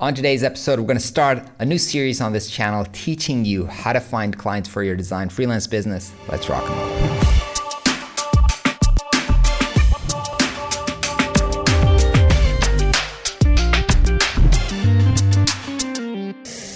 On today's episode, we're going to start a new series on this channel teaching you how to find clients for your design freelance business. Let's rock and roll.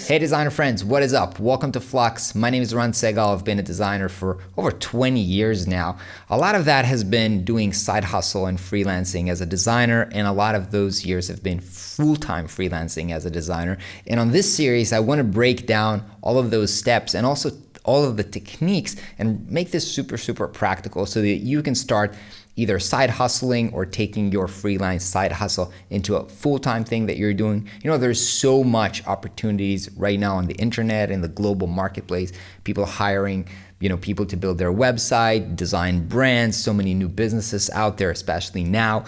Hey designer friends, what is up? Welcome to Flux. My name is Ran Segal. I've been a designer for over 20 years now. A lot of that has been doing side hustle and freelancing as a designer, and a lot of those years have been full-time freelancing as a designer. And on this series, I want to break down all of those steps and also all of the techniques and make this super practical so that you can start either side hustling or taking your freelance side hustle into a full-time thing that you're doing. You know, there's so much opportunities right now on the internet and the global marketplace. People hiring, people to build their website, design brands, so many new businesses out there, especially now.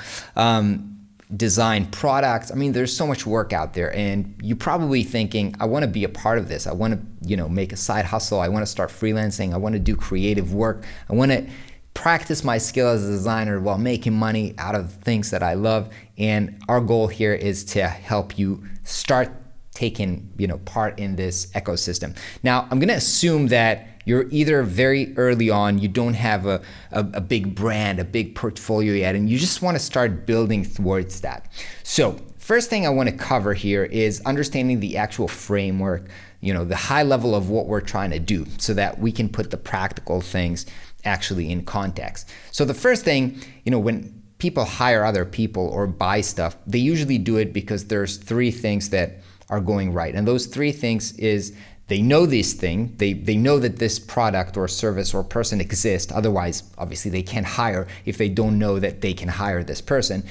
Design products. I mean, there's so much work out there, and you're probably thinking, I want to be a part of this. I want to, make a side hustle. I want to start freelancing. I want to do creative work. I want to practice my skill as a designer while making money out of things that I love. And our goal here is to help you start taking, part in this ecosystem. Now, I'm going to assume that you're either very early on, you don't have a big brand, a big portfolio yet, and you just want to start building towards that. So first thing I want to cover here is understanding the actual framework, the high level of what we're trying to do so that we can put the practical things actually in context. So the first thing, when people hire other people or buy stuff, they usually do it because there's three things that are going right. And those three things is they know this thing, they know that this product or service or person exists. Otherwise, obviously they can't hire if they don't know that they can hire this person.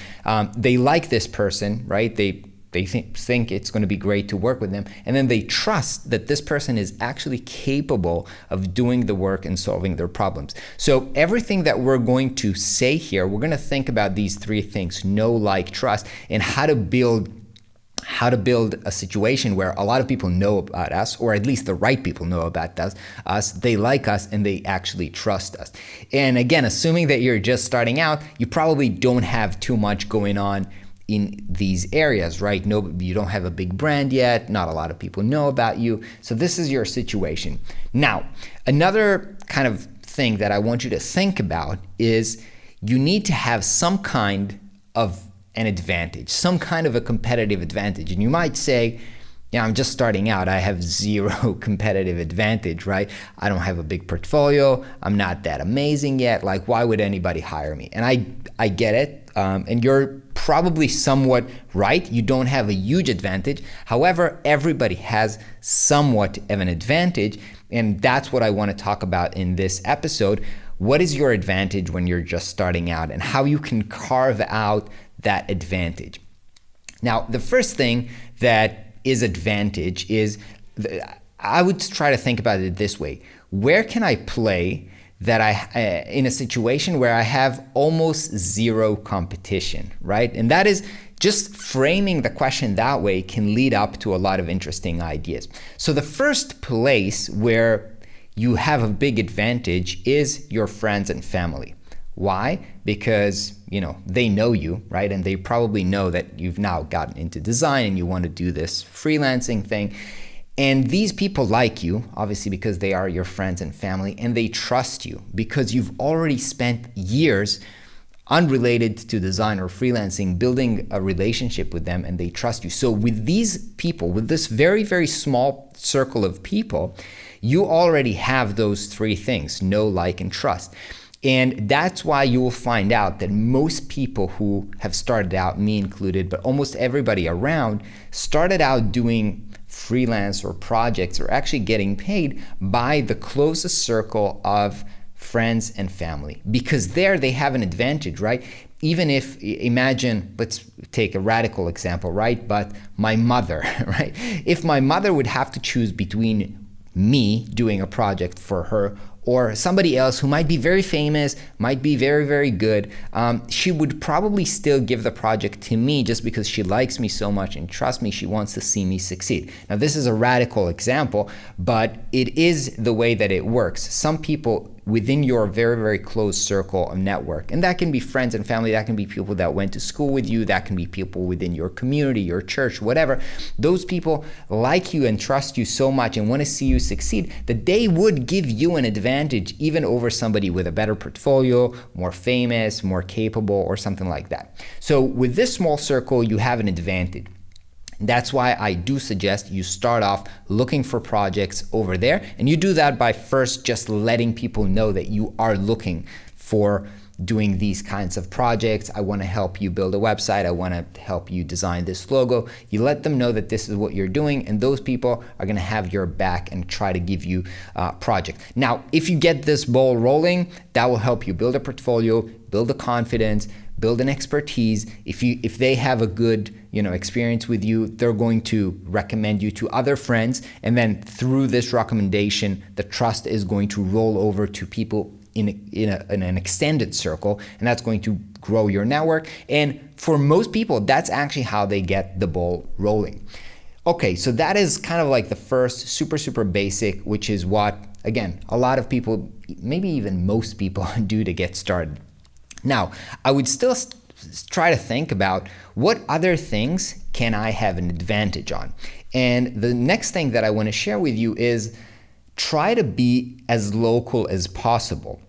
They like this person, right? They think it's going to be great to work with them. And then they trust that this person is actually capable of doing the work and solving their problems. So everything that we're going to say here, we're going to think about these three things: know, like, trust, and how to build a situation where a lot of people know about us, or at least the right people know about us, they like us, and they actually trust us. And again, assuming that you're just starting out, you probably don't have too much going on in these areas, right? No, you don't have a big brand yet. Not a lot of people know about you. So this is your situation. Now, another kind of thing that I want you to think about is you need to have some kind of an advantage, some kind of a competitive advantage. And you might say, I'm just starting out. I have zero competitive advantage, right? I don't have a big portfolio. I'm not that amazing yet. Like, why would anybody hire me? And I get it. And you're probably somewhat right. You don't have a huge advantage. However, everybody has somewhat of an advantage. And that's what I want to talk about in this episode. What is your advantage when you're just starting out, and how you can carve out that advantage? Now, the first thing that is advantage is, I would try to think about it this way. Where can I play that in a situation where I have almost zero competition, right? And that is just framing the question that way can lead up to a lot of interesting ideas. So the first place where you have a big advantage is your friends and family. Why? Because, they know you, right? And they probably know that you've now gotten into design and you want to do this freelancing thing. And these people like you, obviously, because they are your friends and family, and they trust you because you've already spent years unrelated to design or freelancing, building a relationship with them, and they trust you. So with these people, with this very small circle of people, you already have those three things: know, like, and trust. And that's why you will find out that most people who have started out, me included, but almost everybody around, started out doing freelance or projects or actually getting paid by the closest circle of friends and family, because there they have an advantage, right? Even if, imagine, let's take a radical example, right? But my mother, right? If my mother would have to choose between me doing a project for her or somebody else who might be very famous, might be very, very good, she would probably still give the project to me just because she likes me so much and trusts me, she wants to see me succeed. Now, this is a radical example, but it is the way that it works. Some people within your very, very close circle of network, and that can be friends and family, that can be people that went to school with you, that can be people within your community, your church, whatever. Those people like you and trust you so much and want to see you succeed that they would give you an advantage even over somebody with a better portfolio, more famous, more capable, or something like that. So with this small circle, you have an advantage. That's why I do suggest you start off looking for projects over there, and you do that by first just letting people know that you are looking for doing these kinds of projects. I want to help you build a website. I want to help you design this logo. You let them know that this is what you're doing, and those people are going to have your back and try to give you a project. Now, if you get this ball rolling, that will help you build a portfolio, build a confidence, build an expertise. If they have a good experience with you, they're going to recommend you to other friends, and then through this recommendation, the trust is going to roll over to people in an extended circle, and that's going to grow your network. And for most people, that's actually how they get the ball rolling. Okay, so that is kind of like the first super basic, which is what, again, a lot of people, maybe even most people do to get started. Now, I would still try to think about what other things can I have an advantage on. And the next thing that I want to share with you is try to be as local as possible.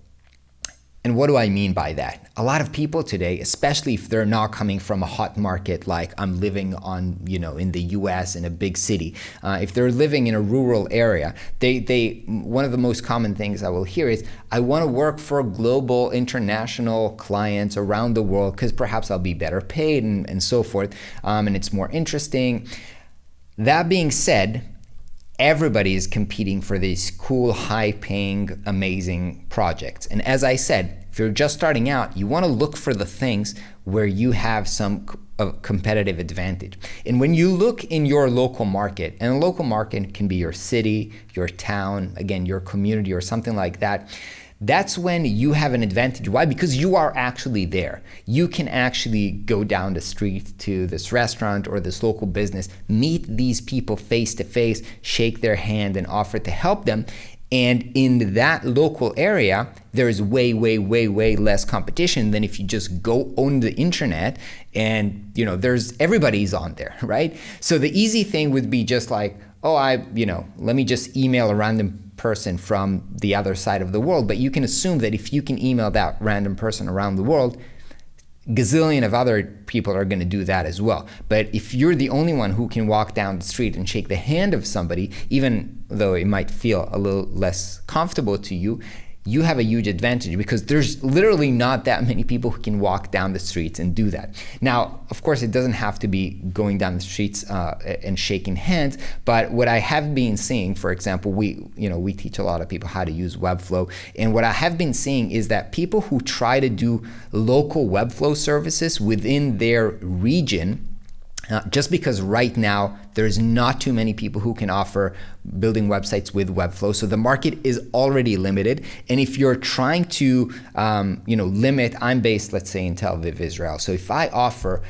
And what do I mean by that? A lot of people today, especially if they're not coming from a hot market like I'm living on, in the US in a big city, if they're living in a rural area, one of the most common things I will hear is, I want to work for global international clients around the world because perhaps I'll be better paid and so forth, and it's more interesting. That being said, everybody is competing for these cool, high-paying, amazing projects. And as I said, if you're just starting out, you want to look for the things where you have some competitive advantage. And when you look in your local market, and a local market can be your city, your town, again, your community or something like that, that's when you have an advantage. Why? Because you are actually there. You can actually go down the street to this restaurant or this local business, meet these people face to face, shake their hand and offer to help them. And in that local area, there is way less competition than if you just go on the internet and, everybody's on there, right? So the easy thing would be just like, let me just email a random person from the other side of the world. But you can assume that if you can email that random person around the world, gazillion of other people are going to do that as well. But if you're the only one who can walk down the street and shake the hand of somebody, even though it might feel a little less comfortable to you, you have a huge advantage because there's literally not that many people who can walk down the streets and do that. Now, of course, it doesn't have to be going down the streets and shaking hands, but what I have been seeing, for example, we teach a lot of people how to use Webflow, and what I have been seeing is that people who try to do local Webflow services within their region, just because right now there's not too many people who can offer building websites with Webflow, so the market is already limited. And if you're trying to, limit, I'm based, let's say, in Tel Aviv, Israel. So if I offer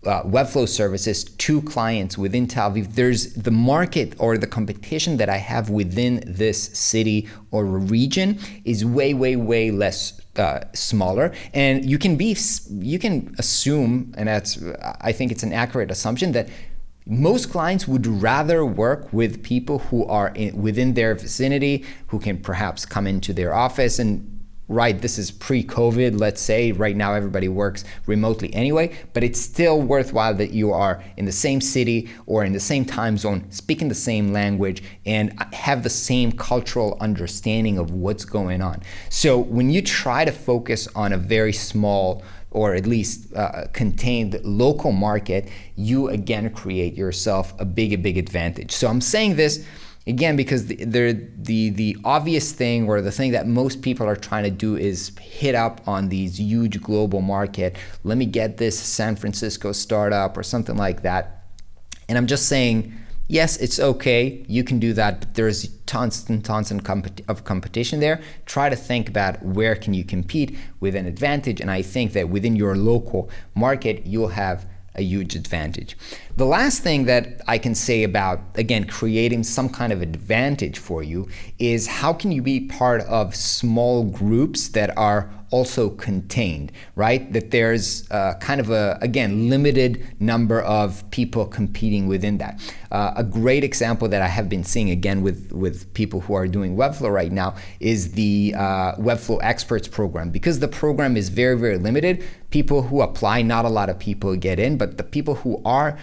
Webflow services to clients within Tel Aviv, there's the market or the competition that I have within this city or region is way less smaller, and you can assume, and I think it's an accurate assumption, that most clients would rather work with people who are within their vicinity, who can perhaps come into their office. And right, this is pre-COVID, let's say. Right now everybody works remotely anyway, but it's still worthwhile that you are in the same city or in the same time zone, speaking the same language, and have the same cultural understanding of what's going on. So when you try to focus on a very small or at least contained local market, you again create yourself a big advantage. So I'm saying this again, because the obvious thing, or the thing that most people are trying to do, is hit up on these huge global market. Let me get this San Francisco startup or something like that. And I'm just saying, Yes, it's okay. You can do that, but there's tons and tons of competition there. Try to think about where can you compete with an advantage, and I think that within your local market, you'll have a huge advantage. The last thing that I can say about, again, creating some kind of advantage for you is how can you be part of small groups that are also contained, right? That there's kind of a, again, limited number of people competing within that. A great example that I have been seeing, again, with people who are doing Webflow right now is the Webflow Experts program. Because the program is very, very limited, people who apply, not a lot of people get in, but the people who are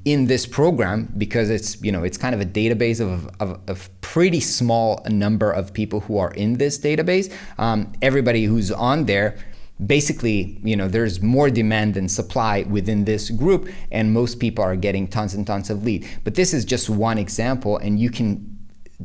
in this program, because it's, you know, it's kind of a database of pretty small number of people who are in this database. Everybody who's on there, basically, you know, there's more demand than supply within this group, and most people are getting tons and tons of lead. But this is just one example, and you can,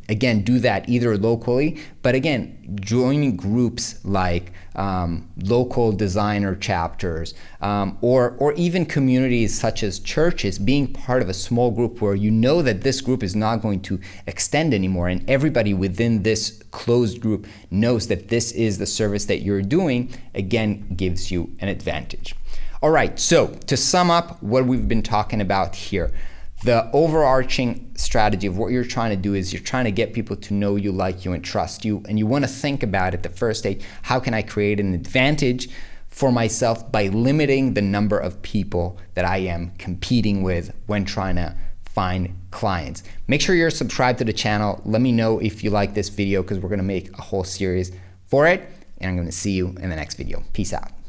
again, do that either locally, but again, joining groups like local designer chapters, or even communities such as churches, being part of a small group where you know that this group is not going to extend anymore, and everybody within this closed group knows that this is the service that you're doing, again, gives you an advantage. All right, so to sum up what we've been talking about here, the overarching strategy of what you're trying to do is you're trying to get people to know you, like you, and trust you. And you want to think about at the first stage, how can I create an advantage for myself by limiting the number of people that I am competing with when trying to find clients. Make sure you're subscribed to the channel. Let me know if you like this video, because we're going to make a whole series for it. And I'm going to see you in the next video. Peace out.